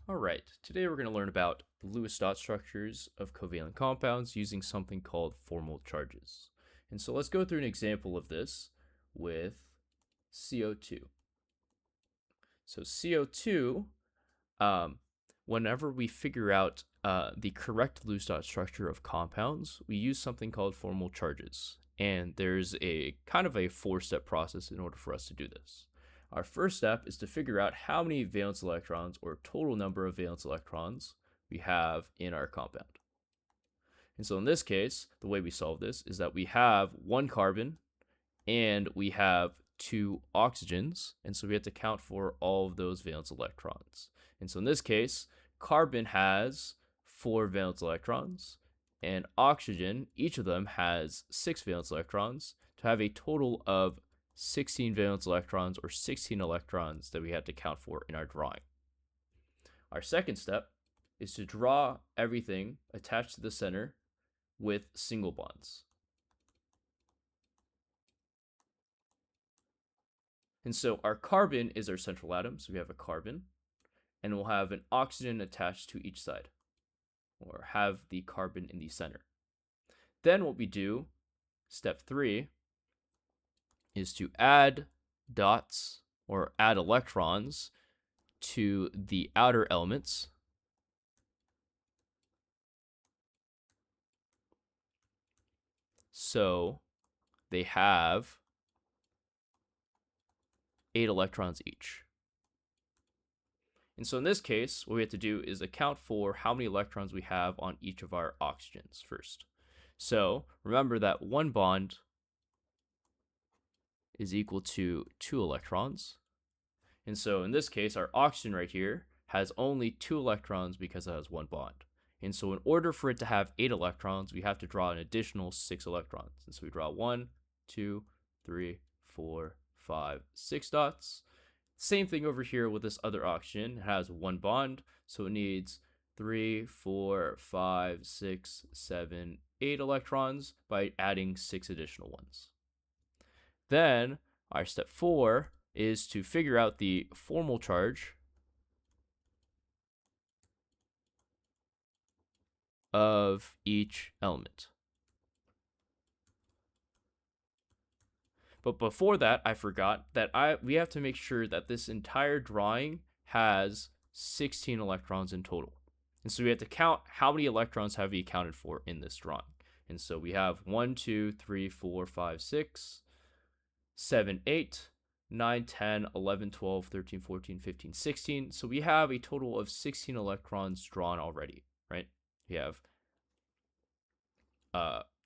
Alright, today we're going to learn about the Lewis dot structures of covalent compounds using something called formal charges. And so let's go through an example of this with CO2. So CO2, um, whenever we figure out the correct Lewis dot structure of compounds, we use something called formal charges. And there's a kind of a four-step process in order for us to do this. Our first step is to figure out how many valence electrons or total number of valence electrons we have in our compound. And so in this case, the way we solve this is that we have one carbon and we have two oxygens. And so we have to count for all of those valence electrons. And so in this case, carbon has 4 valence electrons and oxygen, each of them has 6 valence electrons to have a total of 16 valence electrons or 16 electrons that we have to count for in our drawing. Our second step is to draw everything attached to the center with single bonds. And so our carbon is our central atom, so we have a carbon, and we'll have an oxygen attached to each side, or have the carbon in the center. Then what we do, step 3, is to add dots or add electrons to the outer elements. So they have 8 electrons each. And so in this case, what we have to do is account for how many electrons we have on each of our oxygens first. So remember that one bond is equal to 2 electrons. And so in this case, our oxygen right here has only 2 electrons because it has one bond. And so in order for it to have 8 electrons, we have to draw an additional 6 electrons. And so we draw 1, 2, 3, 4, 5, 6 dots. Same thing over here with this other oxygen. It has one bond, so it needs 3, 4, 5, 6, 7, 8 electrons by adding 6 additional ones. Then our step 4 is to figure out the formal charge of each element. But before that, I forgot that we have to make sure that this entire drawing has 16 electrons in total. And so we have to count how many electrons have we accounted for in this drawing. And so we have 1, 2, 3, 4, 5, 6, 7, 8, 9, 10, 11, 12, 13, 14, 15, 16. So we have a total of 16 electrons drawn already, right? We have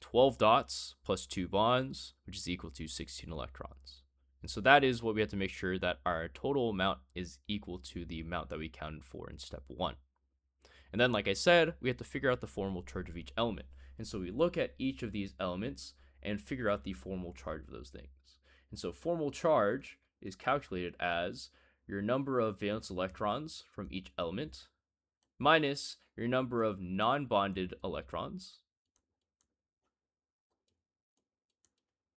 12 dots plus 2 bonds, which is equal to 16 electrons. And so that is what we have to make sure that our total amount is equal to the amount that we counted for in step 1. And then, like I said, we have to figure out the formal charge of each element. And so we look at each of these elements and figure out the formal charge of those things. And so formal charge is calculated as your number of valence electrons from each element minus your number of non-bonded electrons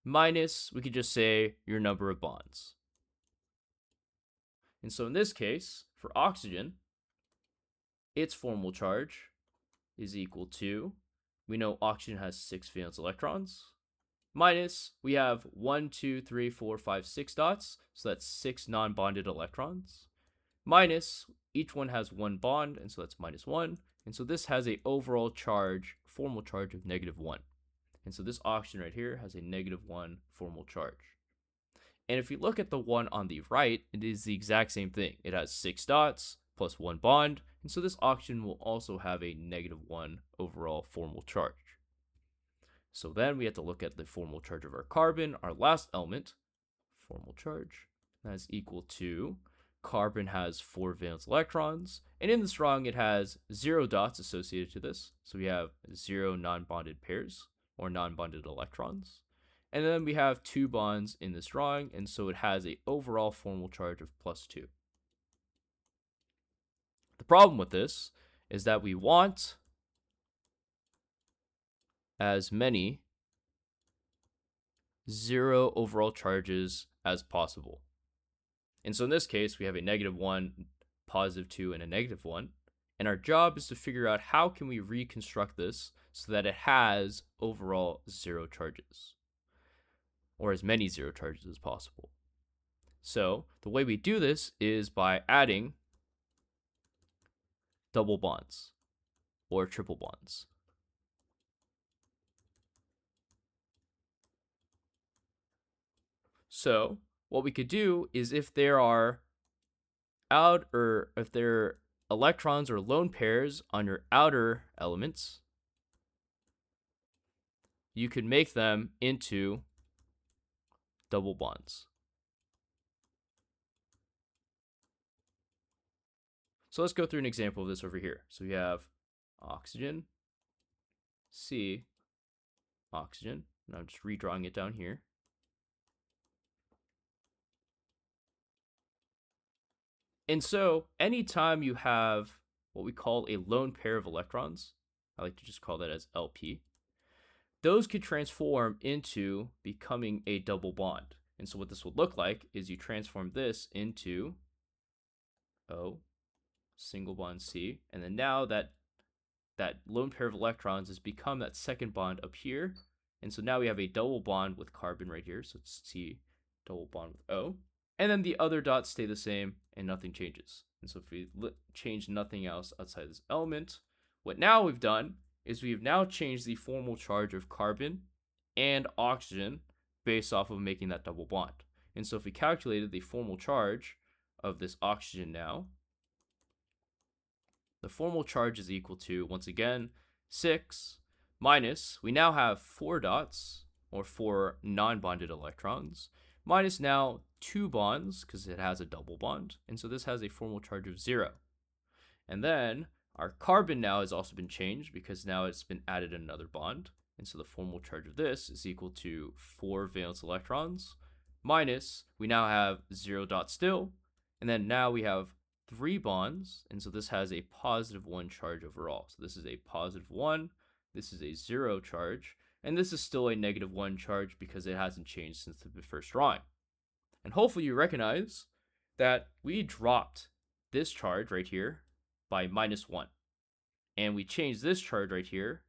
minus, we could just say, your number of bonds. And so in this case, for oxygen, its formal charge is equal to, we know oxygen has 6 valence electrons, minus, we have 1, 2, 3, 4, 5, 6 dots, so that's 6 non-bonded electrons, minus, each one has one bond, and so that's minus 1, and so this has a overall charge, formal charge of -1. And so this oxygen right here has a -1 formal charge. And if we look at the one on the right, it is the exact same thing. It has 6 dots plus 1 bond, and so this oxygen will also have a -1 overall formal charge. So then we have to look at the formal charge of our carbon, our last element, formal charge, that is equal to, carbon has 4 valence electrons, and in this drawing it has 0 dots associated to this, so we have 0 non-bonded pairs, or non-bonded electrons. And then we have 2 bonds in this drawing, and so it has an overall formal charge of +2. The problem with this is that we want as many 0 overall charges as possible. And so in this case, we have a -1 +2 and a -1. And our job is to figure out how can we reconstruct this so that it has overall 0 charges, or as many 0 charges as possible. So the way we do this is by adding double bonds or triple bonds. So what we could do is if there are electrons or lone pairs on your outer elements, you could make them into double bonds. So let's go through an example of this over here. So we have oxygen, C, oxygen, and I'm just redrawing it down here. And so anytime you have what we call a lone pair of electrons, I like to just call that as LP, those could transform into becoming a double bond. And so what this would look like is you transform this into O, single bond C, and then now that lone pair of electrons has become that second bond up here. And so now we have a double bond with carbon right here. So it's C, double bond with O. And then the other dots stay the same and nothing changes. And so if we change nothing else outside this element, what now we've done is we've now changed the formal charge of carbon and oxygen based off of making that double bond. And so if we calculated the formal charge of this oxygen now, the formal charge is equal to, once again, 6 minus, we now have 4 dots, or 4 non-bonded electrons, minus now 2 bonds, because it has a double bond, and so this has a formal charge of 0. And then our carbon now has also been changed, because now it's been added another bond, and so the formal charge of this is equal to 4 valence electrons, minus, we now have 0 dots still, and then now we have 3 bonds, and so this has a +1 charge overall. So this is a +1, this is a 0 charge, and this is still a -1 charge because it hasn't changed since the first drawing. And hopefully you recognize that we dropped this charge right here by -1, and we changed this charge right here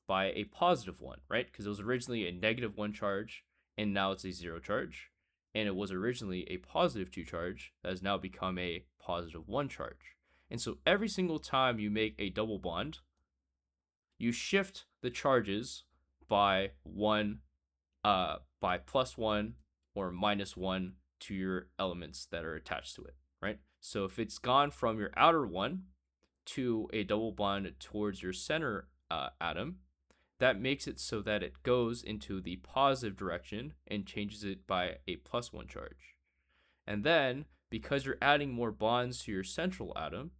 by a +1, right? Because it was originally a -1 charge, and now it's a 0 charge. And it was originally a +2 charge that has now become a +1 charge. And so every single time you make a double bond, you shift the charges by +1 or -1 to your elements that are attached to it, right? So if it's gone from your outer one to a double bond towards your center atom, that makes it so that it goes into the positive direction and changes it by a +1 charge. And then, because you're adding more bonds to your central atom,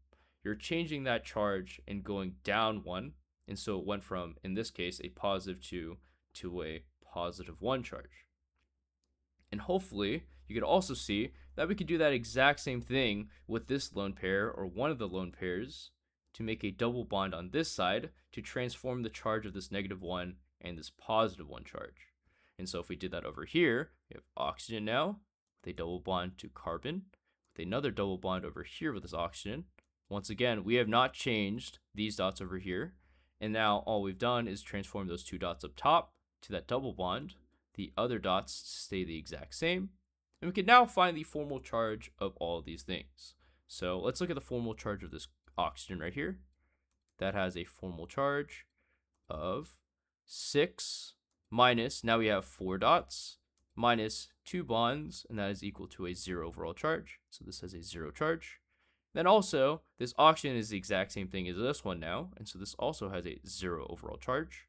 you're changing that charge and going down 1. And so it went from, in this case, a +2 to a +1 charge. And hopefully, you could also see that we could do that exact same thing with this lone pair or one of the lone pairs to make a double bond on this side to transform the charge of this -1 and this +1 charge. And so if we did that over here, we have oxygen now with a double bond to carbon, with another double bond over here with this oxygen. Once again, we have not changed these dots over here. And now all we've done is transform those 2 dots up top to that double bond. The other dots stay the exact same. And we can now find the formal charge of all of these things. So let's look at the formal charge of this oxygen right here. That has a formal charge of 6 minus, now we have 4 dots, minus 2 bonds, and that is equal to a 0 overall charge. So this has a 0 charge. Then also, this oxygen is the exact same thing as this one now, and so this also has a 0 overall charge.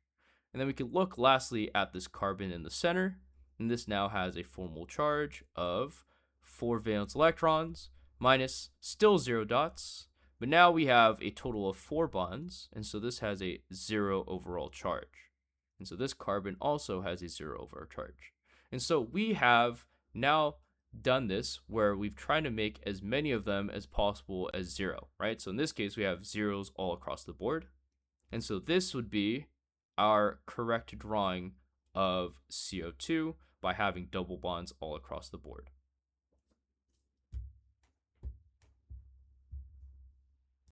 And then we can look lastly at this carbon in the center, and this now has a formal charge of 4 valence electrons, minus still 0 dots, but now we have a total of 4 bonds, and so this has a 0 overall charge. And so this carbon also has a 0 overall charge. And so we have now done this where we've tried to make as many of them as possible as 0, right? So in this case, we have zeros all across the board. And so this would be our correct drawing of CO2 by having double bonds all across the board.